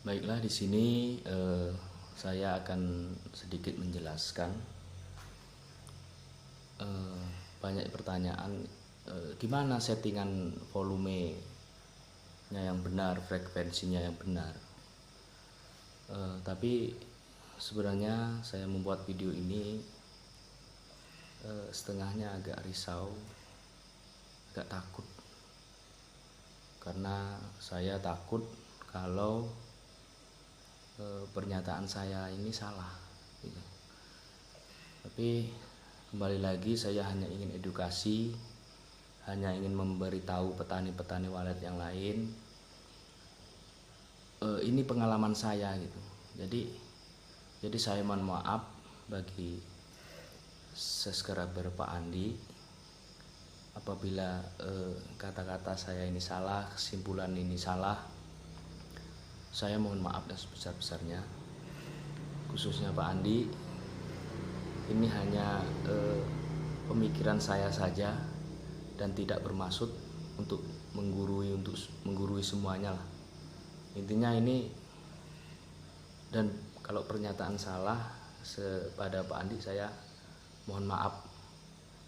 Baiklah, di sini saya akan sedikit menjelaskan banyak pertanyaan, gimana settingan volumenya yang benar, frekuensinya yang benar. Tapi sebenarnya saya membuat video ini setengahnya agak risau, agak takut, karena saya takut kalau pernyataan saya ini salah gitu. Tapi kembali lagi, saya hanya ingin edukasi, hanya ingin memberitahu petani-petani walet yang lain, ini pengalaman saya gitu. Jadi saya mohon maaf bagi subscriber Pak Andi apabila kata-kata saya ini salah, kesimpulan ini salah. Saya mohon maaf yang sebesar-besarnya, khususnya Pak Andi. Ini hanya pemikiran saya saja dan tidak bermaksud untuk menggurui semuanya lah. Intinya ini, dan kalau pernyataan salah pada Pak Andi, saya mohon maaf.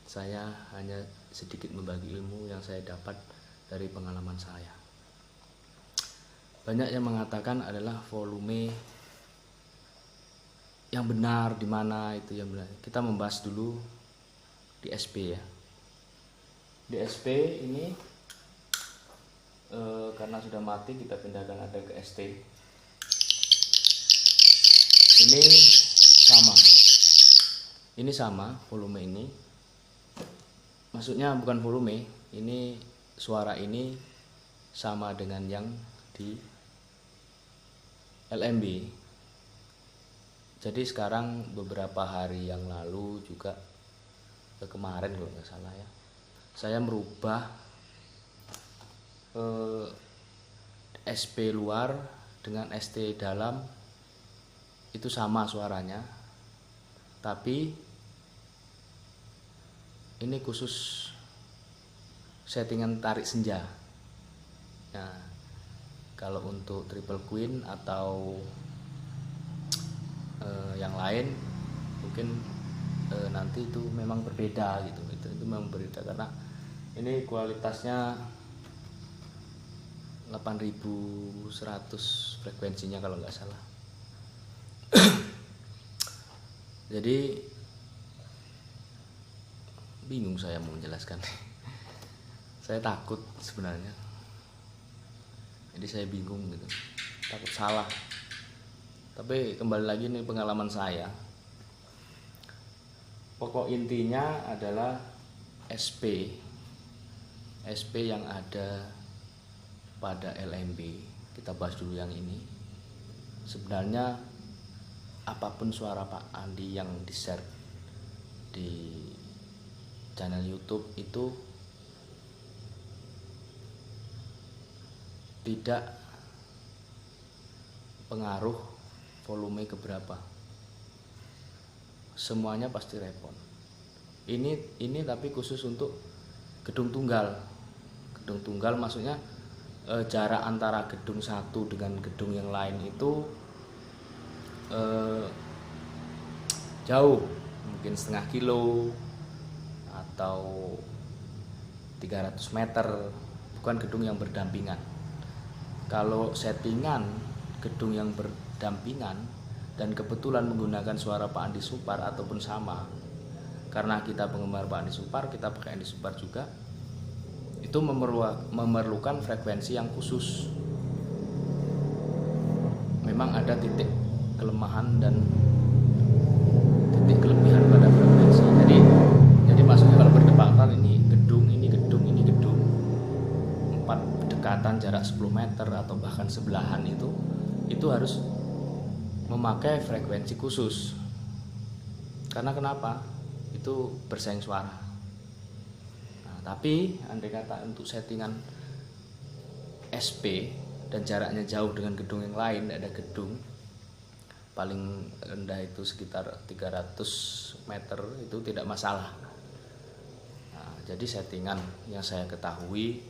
Saya hanya sedikit membagi ilmu yang saya dapat dari pengalaman saya. Banyak yang mengatakan adalah volume yang benar di mana itu yang benar. Kita membahas dulu di SP ya. Di SP ini karena sudah mati, kita pindahkan ada ke ST. Ini sama volume ini. Maksudnya bukan volume, ini suara ini sama dengan yang di LMB. Jadi sekarang beberapa hari yang lalu juga, kemarin kalau nggak salah ya, saya merubah SP luar dengan ST dalam, itu sama suaranya, tapi ini khusus settingan tarik senja. Nah, kalau untuk triple queen atau yang lain mungkin nanti itu memang berbeda gitu. Itu memang berbeda karena ini kualitasnya 8100 frekuensinya kalau nggak salah. Jadi bingung saya mau menjelaskan. Saya takut sebenarnya. Jadi saya bingung gitu, takut salah. Tapi kembali lagi, ini pengalaman saya. Pokok intinya adalah SP yang ada pada LMB. Kita bahas dulu yang ini. Sebenarnya apapun suara Pak Andi yang di-share di channel YouTube itu tidak pengaruh volume keberapa, semuanya pasti respon. Ini tapi khusus untuk gedung tunggal. Gedung tunggal maksudnya jarak antara gedung satu dengan gedung yang lain itu jauh, mungkin setengah kilo atau 300 meter, bukan gedung yang berdampingan. Kalau settingan gedung yang berdampingan dan kebetulan menggunakan suara Pak Andi Supar ataupun sama, karena kita penggemar Pak Andi Supar, kita pakai Andi Supar juga, itu memerlukan frekuensi yang khusus. Memang ada titik kelemahan dan titik kelebihan pada frekuensi. Jadi maksudnya kalau berdekatan, ini gedung, 4 berdekatan jarak 10 meter atau bahkan sebelahan, itu harus memakai frekuensi khusus. Karena kenapa? Itu bersaing suara. Nah, tapi andai kata untuk settingan SP dan jaraknya jauh dengan gedung yang lain, ada gedung paling rendah itu sekitar 300 meter, itu tidak masalah. Nah, jadi settingan yang saya ketahui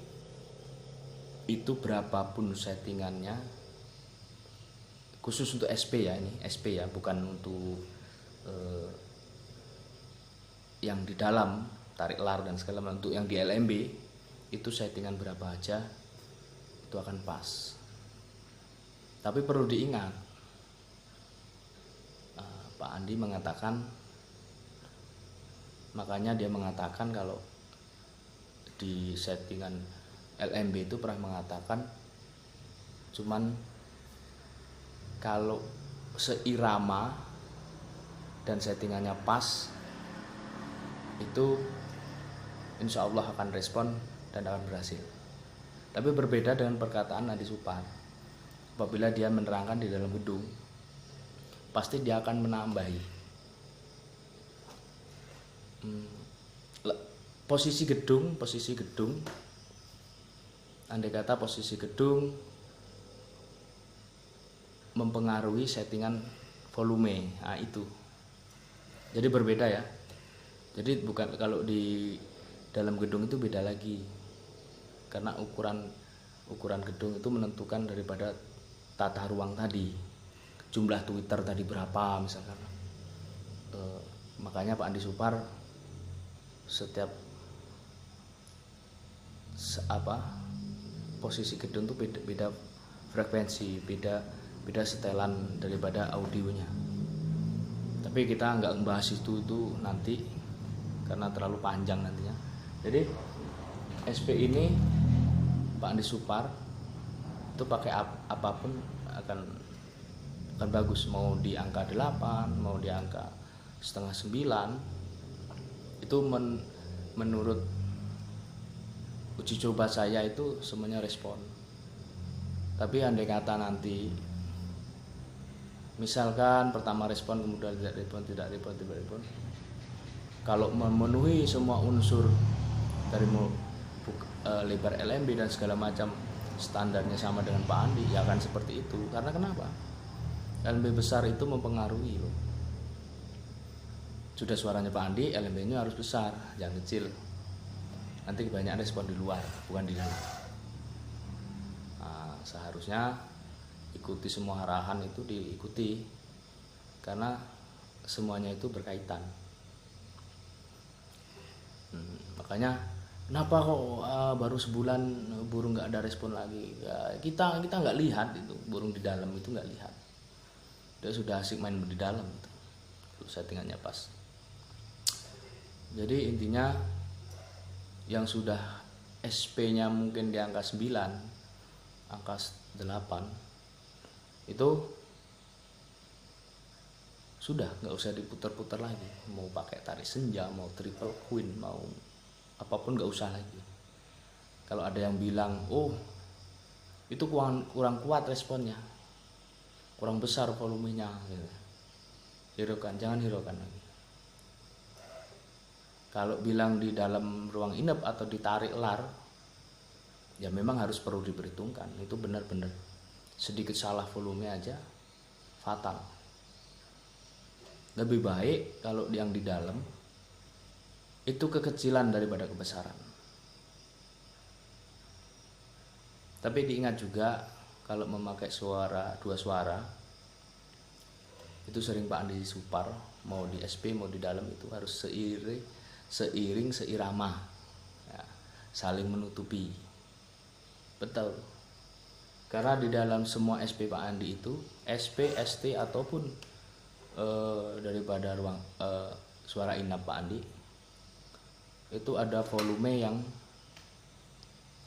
itu berapapun settingannya khusus untuk SP ya, ini SP ya, bukan untuk yang di dalam tarik lar dan segala macam. Untuk yang di LMB itu settingan berapa aja itu akan pas. Tapi perlu diingat, Pak Andi mengatakan, makanya dia mengatakan kalau di settingan LMB itu pernah mengatakan cuman kalau seirama dan settingannya pas itu insya Allah akan respon dan akan berhasil. Tapi berbeda dengan perkataan Andi Supar. Apabila dia menerangkan di dalam gedung, pasti dia akan menambahi posisi gedung, andai kata posisi gedung mempengaruhi settingan volume, nah itu. Jadi berbeda ya. Jadi bukan, kalau di dalam gedung itu beda lagi. Karena ukuran gedung itu menentukan daripada tata ruang tadi. Jumlah Twitter tadi berapa misalkan. Makanya Pak Andi Supar setiap posisi gedung itu beda frekuensi, beda setelan daripada audionya. Tapi kita nggak membahas itu nanti karena terlalu panjang nantinya. Jadi SP ini Pak Andi Supar itu pakai apapun akan bagus, mau di angka 8, mau di angka setengah 9. Itu menurut uji coba saya itu semuanya respon. Tapi andai kata nanti misalkan pertama respon, kemudian tidak respon, kalau memenuhi semua unsur dari lebar LMB dan segala macam standarnya sama dengan Pak Andi, ya akan seperti itu. Karena kenapa? LMB besar itu mempengaruhi loh. Sudah suaranya Pak Andi, LMB-nya harus besar, jangan kecil. Nanti kebanyakan respon di luar, bukan di dalam. Nah, seharusnya ikuti semua arahan itu, diikuti, karena semuanya itu berkaitan. Makanya kenapa kok baru sebulan burung nggak ada respon lagi? Ya, kita nggak lihat itu burung di dalam itu, nggak lihat. Dia sudah asik main di dalam itu, settingannya pas. Jadi intinya yang sudah SP-nya mungkin di angka 9, angka 8 itu sudah nggak usah diputar-putar lagi. Mau pakai tarik senja, mau triple queen, mau apapun nggak usah lagi. Kalau ada yang bilang, oh itu kurang kuat responnya, kurang besar volumenya, gitu, hiraukan, jangan hiraukan lagi. Kalau bilang di dalam ruang inap atau ditarik lar, ya memang harus perlu diperhitungkan. Itu benar-benar sedikit salah volume aja fatal. Lebih baik kalau yang di dalam itu kekecilan daripada kebesaran. Tapi diingat juga kalau memakai dua suara itu sering Pak Andi Supar, mau di SP mau di dalam itu harus seiring seirama ya, saling menutupi. Betul, karena di dalam semua SP Pak Andi itu, SP, ST ataupun daripada ruang suara inap Pak Andi itu ada volume yang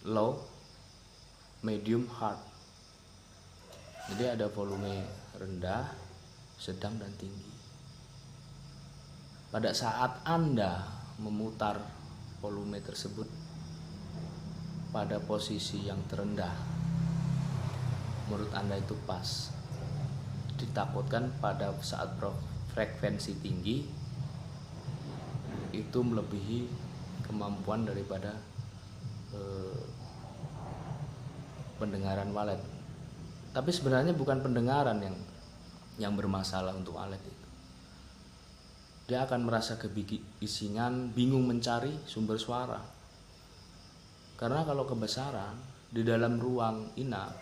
low, medium, hard. Jadi ada volume rendah, sedang, dan tinggi. Pada saat Anda memutar volume tersebut pada posisi yang terendah, menurut Anda itu pas. Ditakutkan pada saat frekuensi tinggi itu melebihi kemampuan daripada pendengaran walet. Tapi sebenarnya bukan pendengaran yang bermasalah untuk walet itu. Dia akan merasa kebisingan, bingung mencari sumber suara. Karena kalau kebesaran di dalam ruang inap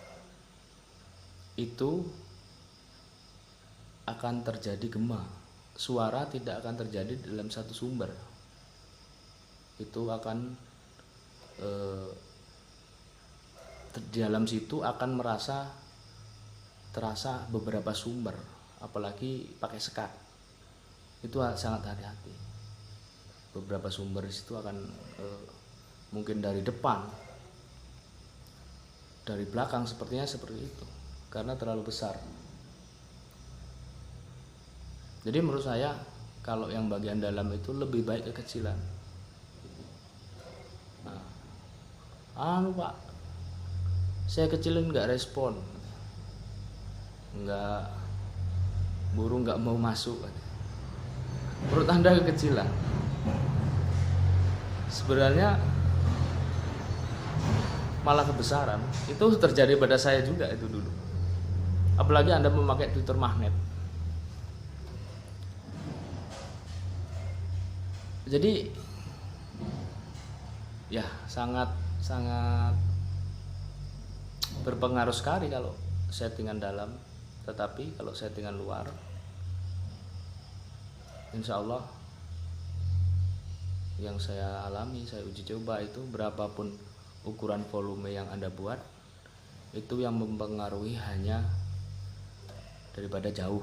itu akan terjadi gema. Suara tidak akan terjadi dalam satu sumber. Itu akan di dalam situ akan terasa beberapa sumber, apalagi pakai sekat. Itu sangat hati-hati. Beberapa sumber di situ akan mungkin dari depan, dari belakang, sepertinya seperti itu, karena terlalu besar. Jadi menurut saya kalau yang bagian dalam itu lebih baik kekecilan. Nah, Pak, saya kecilin nggak respon, nggak, burung nggak mau masuk. Menurut Anda kekecilan? Sebenarnya malah kebesaran. Itu terjadi pada saya juga itu dulu. Apalagi Anda memakai Twitter magnet. Jadi ya sangat berpengaruh sekali kalau settingan dalam. Tetapi kalau settingan luar, insya Allah yang saya alami, saya uji coba itu, berapapun ukuran volume yang Anda buat, itu yang mempengaruhi hanya daripada jauh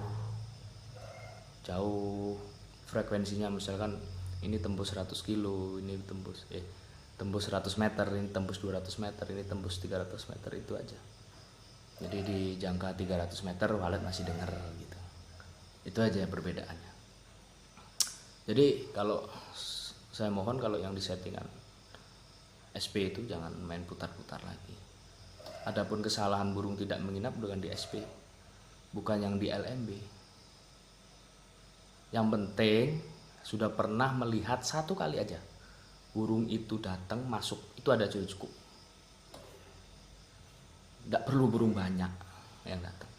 frekuensinya. Misalkan ini tembus 100 kilo, ini tembus 100 meter, ini tembus 200 meter, ini tembus 300 meter, itu aja. Jadi di jangka 300 meter walet masih dengar gitu. Itu aja perbedaannya. Jadi kalau saya mohon, kalau yang di settingan SP itu jangan main putar-putar lagi. Adapun kesalahan burung tidak menginap dengan di SP, bukan yang di LMB. Yang penting sudah pernah melihat satu kali aja burung itu datang masuk, itu ada cukup. Tidak perlu burung banyak yang datang.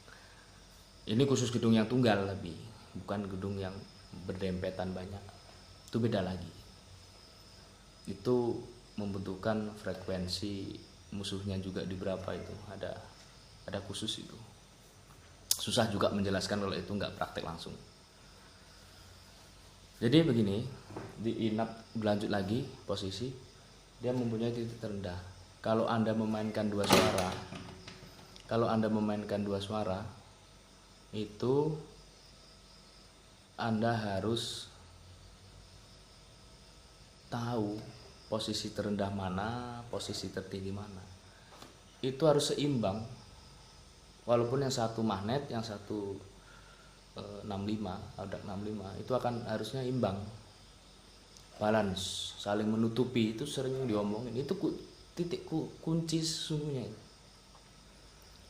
Ini khusus gedung yang tunggal lebih, bukan gedung yang berdempetan banyak. Itu beda lagi. Itu membutuhkan frekuensi musuhnya juga di berapa itu, ada khusus itu. Susah juga menjelaskan kalau itu nggak praktek langsung. Jadi begini, di inap berlanjut lagi posisi, dia mempunyai titik terendah. Kalau Anda memainkan dua suara, itu Anda harus tahu posisi terendah mana, posisi tertinggi mana. Itu harus seimbang. Walaupun yang satu magnet, yang satu 65, audak 65, itu akan harusnya imbang, balance, saling menutupi. Itu sering diomongin, itu titik kunci sesungguhnya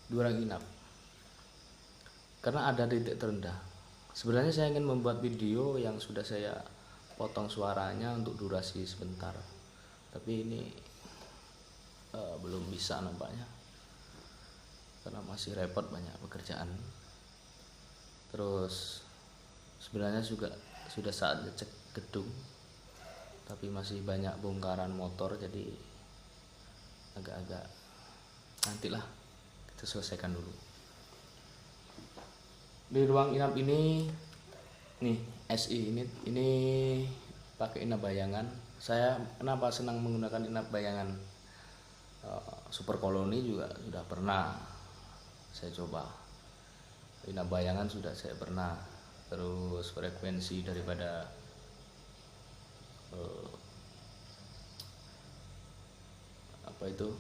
dua orang inap, karena ada titik terendah. Sebenarnya saya ingin membuat video yang sudah saya potong suaranya untuk durasi sebentar, tapi ini belum bisa nampaknya karena masih repot, banyak pekerjaan. Terus sebenarnya juga sudah saatnya cek gedung, tapi masih banyak bongkaran motor, jadi agak-agak nantilah kita selesaikan dulu. Di ruang inap ini nih SI ini pakai inap bayangan. Saya kenapa senang menggunakan inap bayangan? Super koloni juga sudah pernah saya coba. Inap bayangan sudah saya pernah. Terus frekuensi daripada apa itu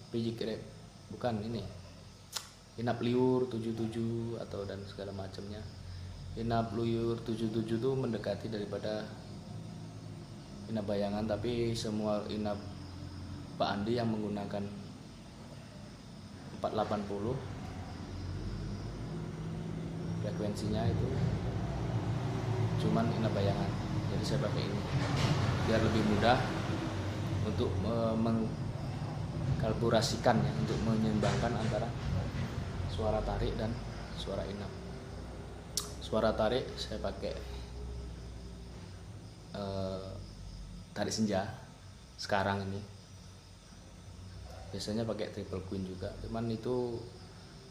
pijik rep, bukan ini, inap liur 77 atau dan segala macamnya. Inap liur 77 itu mendekati daripada inap bayangan, tapi semua inap Pak Andi yang menggunakan 480 frekuensinya itu cuman inap bayangan. Jadi saya pakai ini biar lebih mudah untuk mengkalkulasikan ya, untuk menyeimbangkan antara suara tarik dan suara inap. Suara tarik saya pakai tarik senja sekarang ini. Biasanya pakai triple queen juga, cuman itu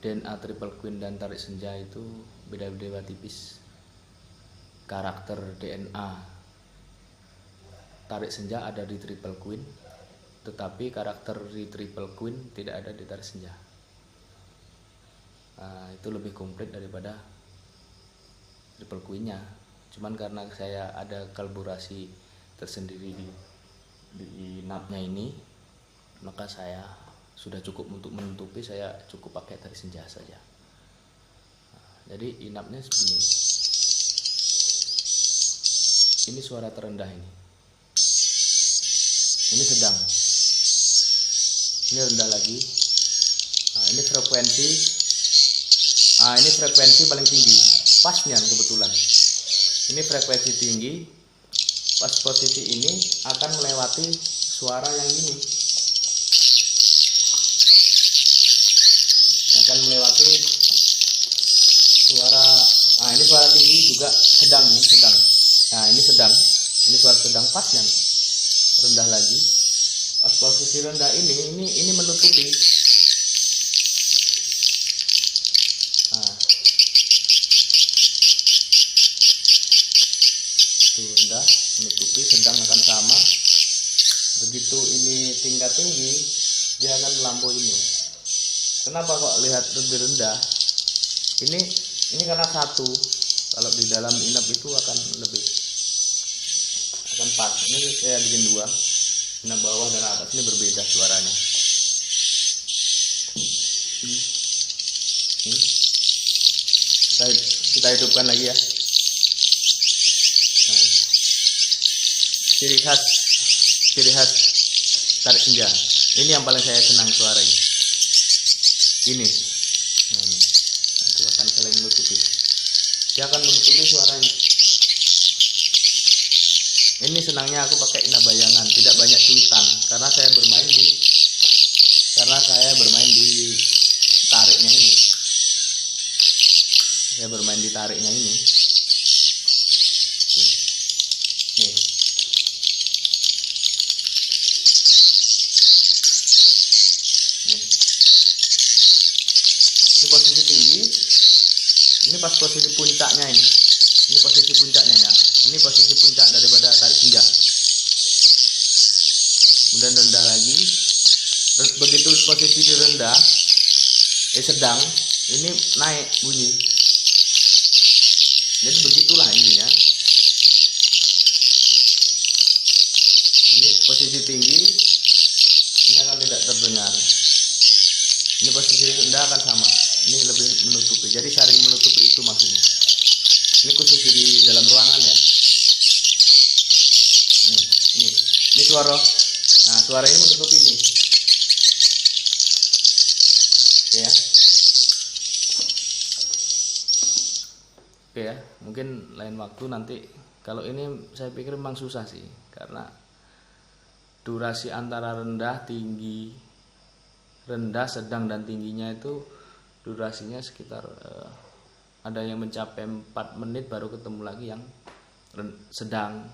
DNA Triple Queen dan Tarik Senja itu beda-beda tipis. Karakter DNA Tarik Senja ada di Triple Queen, tetapi karakter di Triple Queen tidak ada di Tarik Senja. Itu lebih komplit daripada Triple Queen-nya. Cuman karena saya ada kolaborasi tersendiri di inapnya ini, maka saya sudah cukup untuk menutupi, saya cukup pakai Tarik Senja saja. Jadi inapnya segini. Ini suara terendah ini. Ini sedang. Ini rendah lagi. Ini frekuensi. Ini frekuensi paling tinggi. Pasnya kebetulan. Ini frekuensi tinggi. Pas posisi ini akan melewati suara yang ini. Akan melewati suara. Ini suara tinggi juga sedang nih, sedang. Ini sedang, ini suara sedang, pasnya rendah lagi. Pas posisi rendah ini menutupi. Itu rendah menutupi, sedang akan sama. Begitu ini tingkat tinggi, dia akan melampaui ini. Kenapa kok lihat lebih rendah? Ini karena satu. Kalau di dalam inap itu akan pas. Ini saya bikin dua, inap bawah dan atas, ini berbeda suaranya. Kita hidupkan lagi ya. Ciri khas Tarik Senja. Ini yang paling saya senang suaranya. Ini. Itu akan saling menutupi. Dia akan menutupi suaranya. Ini senangnya aku pakai inap bayangan, tidak banyak cuitan, karena saya bermain di tariknya ini. Saya bermain di tariknya ini. Nih. Ini posisi tinggi. Ini pas posisi puncaknya ini. Ini posisi puncaknya ya. Ini posisi puncak daripada Tarik Senja. Kemudian rendah lagi. Begitu posisi di rendah, sedang, ini naik bunyi. Jadi begitulah intinya. Ini posisi tinggi, ini akan tidak terdengar. Ini posisi rendah akan sama. Ini lebih menutupi. Jadi saling menutupi itu maksudnya. Ini khusus di dalam ruangan ya. Ini suara. Suara ini menutupi ini. Oke ya. Oke ya. Mungkin lain waktu nanti. Kalau ini saya pikir memang susah sih, karena durasi antara rendah, tinggi, rendah, sedang dan tingginya itu durasinya sekitar ada yang mencapai 4 menit baru ketemu lagi yang sedang,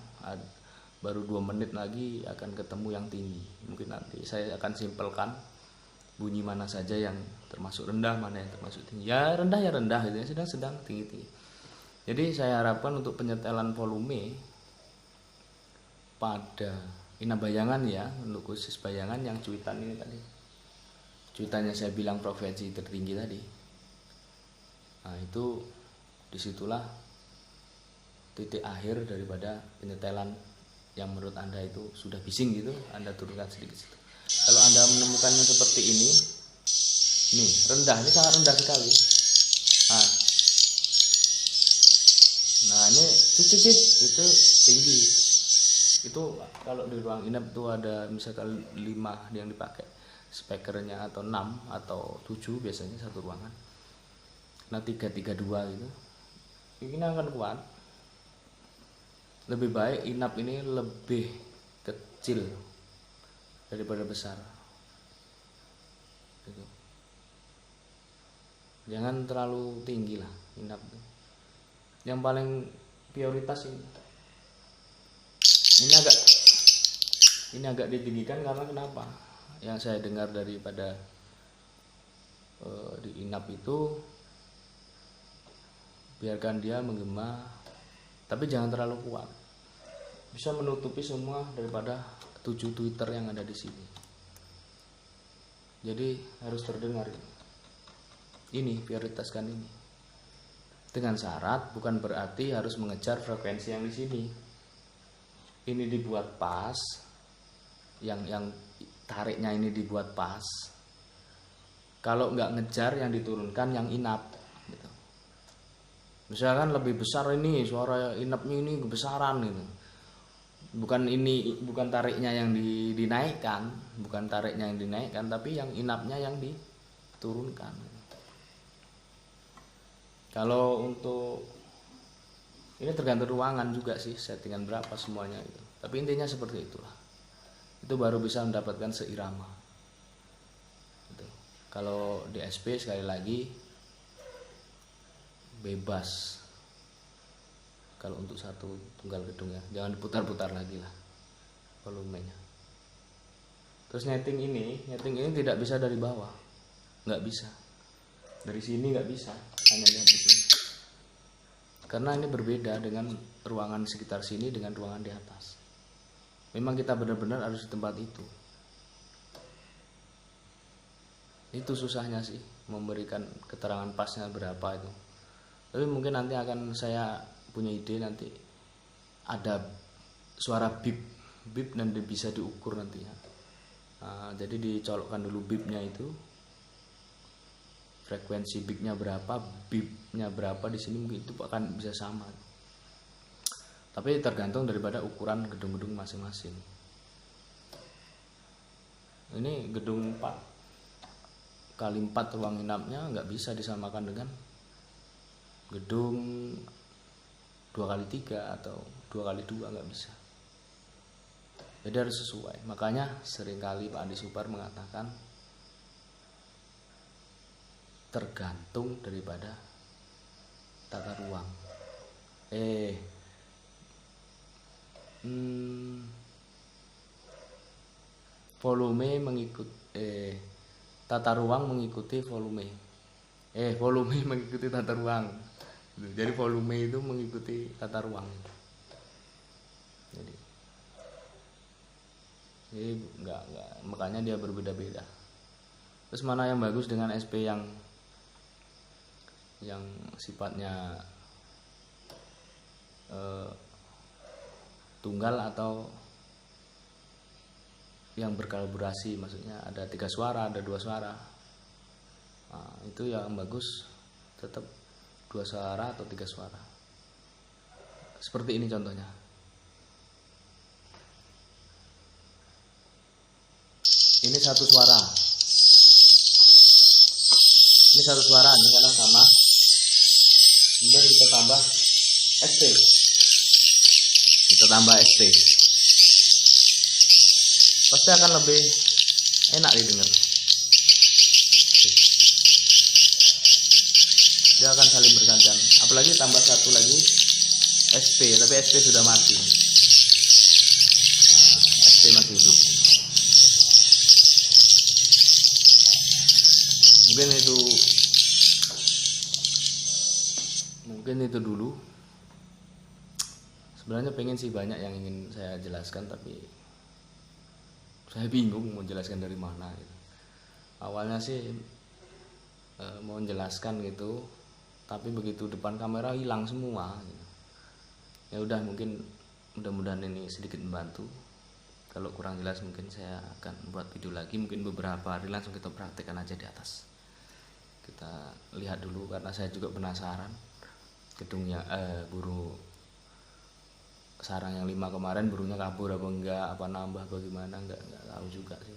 baru 2 menit lagi akan ketemu yang tinggi. Mungkin nanti saya akan simpelkan bunyi mana saja yang termasuk rendah, mana yang termasuk tinggi. Ya rendah gitu ya, sedang, tinggi. Jadi saya harapkan untuk penyetelan volume pada inap bayangan ya, untuk khusus bayangan yang cuitan ini tadi. Cuitannya saya bilang frekuensi tertinggi tadi. Itu disitulah titik akhir daripada penyetelan yang menurut Anda itu sudah bising gitu, Anda turunkan sedikit situ. Kalau Anda menemukannya seperti ini, nih rendah, ini sangat rendah sekali. Nah ini cicit itu tinggi. Itu kalau di ruang inap itu ada misalkan 5 yang dipakai speakernya, atau 6 atau 7 biasanya satu ruangan. Nah 332 gitu, ini akan kuat. Lebih baik inap ini lebih kecil daripada besar gitu. Jangan terlalu tinggi lah inap. Yang paling prioritas ini agak ditinggikan karena kenapa? Yang saya dengar daripada di inap itu biarkan dia menggema, tapi jangan terlalu kuat, bisa menutupi semua daripada 7 Twitter yang ada di sini. Jadi harus terdengar ini, prioritaskan ini. Dengan syarat bukan berarti harus mengejar frekuensi yang di sini. Ini dibuat pas, yang tariknya ini dibuat pas. Kalau nggak ngejar yang diturunkan yang inap. Gitu. Misalkan lebih besar ini suara inapnya ini kebesaran gitu. Bukan tariknya yang dinaikkan, tapi yang inapnya yang diturunkan. Kalau untuk ini tergantung ruangan juga sih, settingan berapa semuanya itu. Tapi intinya seperti itulah. Itu baru bisa mendapatkan seirama. Gitu. Kalau di SP sekali lagi bebas. Kalau untuk satu tunggal gedung ya, jangan diputar-putar lagi lah volumenya. Terus nyeting ini tidak bisa dari bawah, nggak bisa. Dari sini nggak bisa, hanya lihat di sini. Karena ini berbeda dengan ruangan sekitar sini dengan ruangan di atas. Memang kita benar-benar harus di tempat itu. Itu susahnya sih, memberikan keterangan pasnya berapa itu. Tapi mungkin nanti akan saya punya ide, nanti ada suara bip dan bisa diukur nantinya. Nah, jadi dicolokkan dulu bipnya itu, frekuensi bipnya berapa, bipnya berapa di sini mungkin itu akan bisa sama. Tapi tergantung daripada ukuran gedung-gedung masing-masing. Ini gedung 4x4 ruang inapnya nggak bisa disamakan dengan gedung 2x3 atau 2x2, nggak bisa. Jadi harus sesuai. Makanya seringkali Pak Andi Supar mengatakan tergantung daripada tata ruang. Volume mengikuti tata ruang mengikuti volume. Volume mengikuti tata ruang. Jadi volume itu mengikuti tata ruang. Jadi enggak, makanya dia berbeda-beda. Terus mana yang bagus dengan SP yang sifatnya tunggal atau yang berkalibrasi, maksudnya ada 3 suara, ada 2 suara. Nah, itu yang bagus tetap 2 suara atau 3 suara. Seperti ini contohnya. Ini satu suara. Ini satu suara ini karena sama. Kemudian kita tambah ST. Kita tambah ST. Pasti akan lebih enak didengar. Dia akan saling bergantian. Apalagi tambah satu lagi SP, tapi SP sudah mati. Nah, SP masih hidup. Mungkin itu dulu. Sebenarnya pengen sih banyak yang ingin saya jelaskan, tapi saya bingung mau jelaskan dari mana gitu. Awalnya sih mau menjelaskan gitu, tapi begitu depan kamera hilang semua gitu. Ya udah, mungkin mudah-mudahan ini sedikit membantu. Kalau kurang jelas mungkin saya akan buat video lagi, mungkin beberapa hari langsung kita praktekkan aja di atas. Kita lihat dulu karena saya juga penasaran gedungnya buru sarang yang 5 kemarin burunya kabur apa enggak, apa nambah bagaimana, enggak tahu juga sih.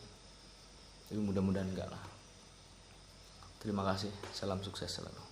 Tapi mudah-mudahan enggak lah. Terima kasih, salam sukses selalu.